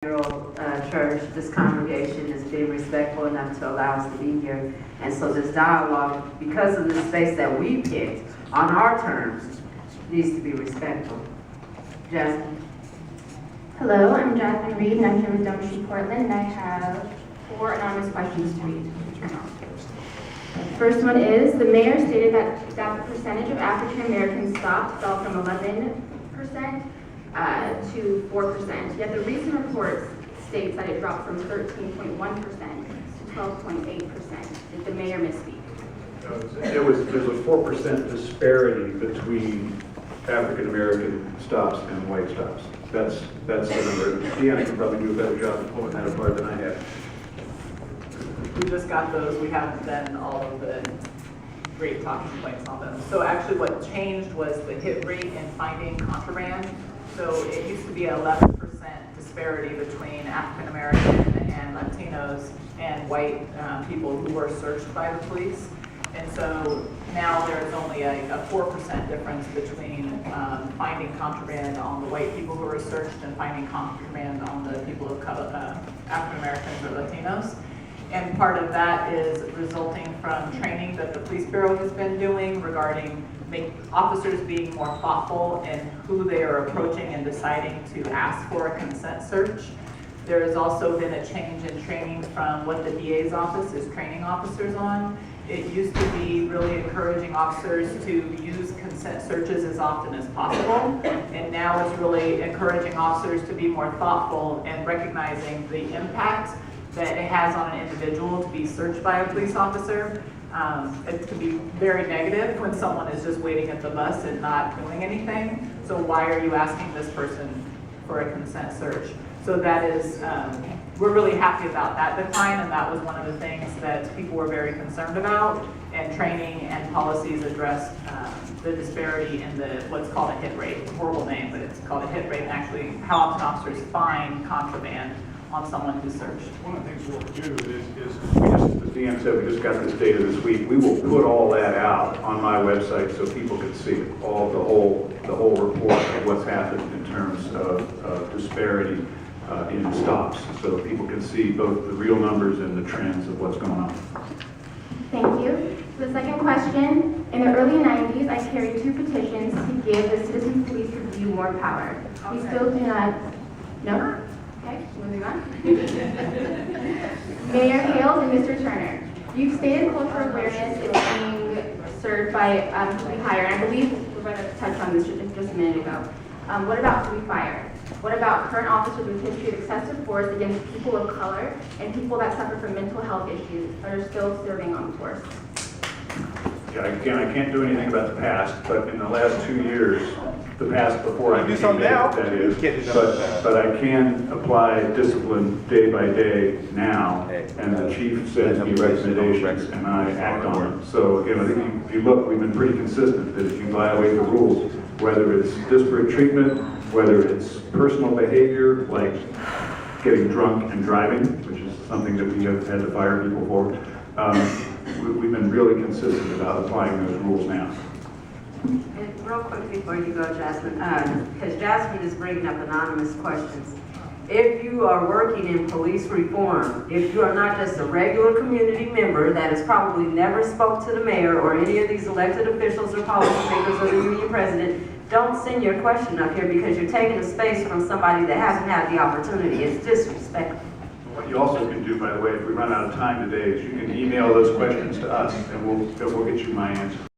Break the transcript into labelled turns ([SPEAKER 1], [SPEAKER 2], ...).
[SPEAKER 1] Church, this congregation is being respectful enough to allow us to be here. And so this dialogue, because of the space that we picked on our terms, needs to be respectful. Jasmine?
[SPEAKER 2] Hello, I'm Jasmine Reed, and I'm here with Dumb Street Portland, and I have 4 anonymous questions to read. The first one is, the mayor stated that the percentage of African Americans stopped fell from 11% to 4%, yet the recent report states that it dropped from 13.1% to 12.8%. Did the mayor misspeak?
[SPEAKER 3] There's a 4% disparity between African American stops and white stops. That's the number. Deanna can probably do a better job of pulling that apart than I have.
[SPEAKER 4] We just got those. We haven't done all of the great talking points on them. So actually what changed was the hit rate in finding contraband. So it used to be an 11% disparity between African American and Latinos and white people who were searched by the police. And so now there's only a 4% difference between finding contraband on the white people who were searched and finding contraband on the people of color, African Americans or Latinos. And part of that is resulting from training that the Police Bureau has been doing regarding officers being more thoughtful in who they are approaching and deciding to ask for a consent search. There has also been a change in training from what the DA's office is training officers on. It used to be really encouraging officers to use consent searches as often as possible, and now it's really encouraging officers to be more thoughtful and recognizing the impact that it has on an individual to be searched by a police officer. It can be very negative when someone is just waiting at the bus and not doing anything. So why are you asking this person for a consent search? So that is, we're really happy about that decline, and that was one of the things that people were very concerned about, and training and policies addressed the disparity in the what's called a hit rate. It's a horrible name, but it's called a hit rate, and actually how often officers find contraband on someone who's searched.
[SPEAKER 3] One of the things we'll do is as Deanna said, we just got this data this week. We will put all that out on my website so people can see it, the whole report of what's happened in terms of disparity in stops, so people can see both the real numbers and the trends of what's going on.
[SPEAKER 2] Thank you. The second question, in the early 90s, I carried 2 petitions to give the Citizen Police Review more power. We still do not, no? Okay, moving on. Mayor Hales and Mr. Turner, you've stated cultural awareness is being served by who we hire, and I believe we're going to touch on this just a minute ago. What about who we fire? What about current officers with history of excessive force against people of color and people that suffer from mental health issues that are still serving on force?
[SPEAKER 3] Yeah, again, I can't do anything about the past, but in the last 2 years, the past before I became mayor, that is, but I can apply discipline day by day now, and the chief sends me recommendations and I act on them. So again, I think if you look, we've been pretty consistent that if you violate the rules, whether it's disparate treatment, whether it's personal behavior like getting drunk and driving, which is something that we have had to fire people for, we've been really consistent about applying those rules now.
[SPEAKER 1] And real quick before you go, Jasmine, because Jasmine is bringing up anonymous questions. If you are working in police reform, if you are not just a regular community member that has probably never spoke to the mayor or any of these elected officials or policymakers or the union president, don't send your question up here because you're taking a space from somebody that hasn't had the opportunity. It's disrespectful.
[SPEAKER 3] What you also can do, by the way, if we run out of time today, is you can email those questions to us and we'll get you my answer.